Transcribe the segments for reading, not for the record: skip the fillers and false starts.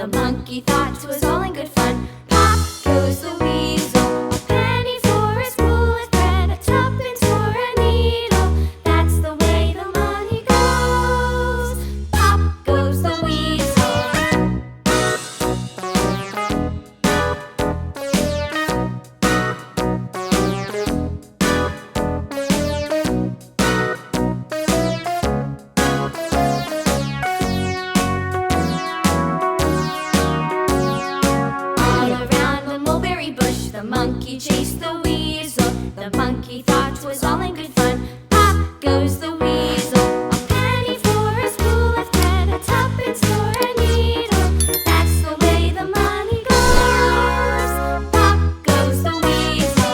The monkey thought 'twas all in good fun. Pop goes the weasel, a penny for a spool of thread, a tuppence for a needle. That's the way the money goes. Pop goes the weasel. The monkey chased the weasel. The monkey thought 'twas all in good fun. Pop goes the weasel, a penny for a spool of thread, a tuppence for a needle. That's the way the money goes. Pop goes the weasel.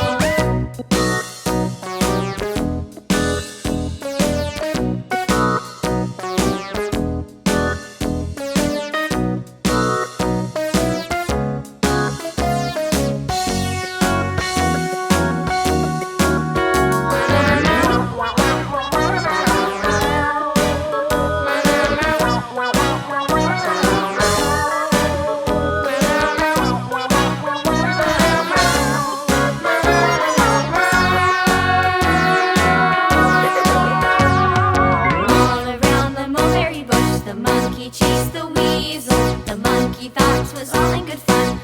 The monkey chased the weasel. The monkey thought 'twas all in good fun.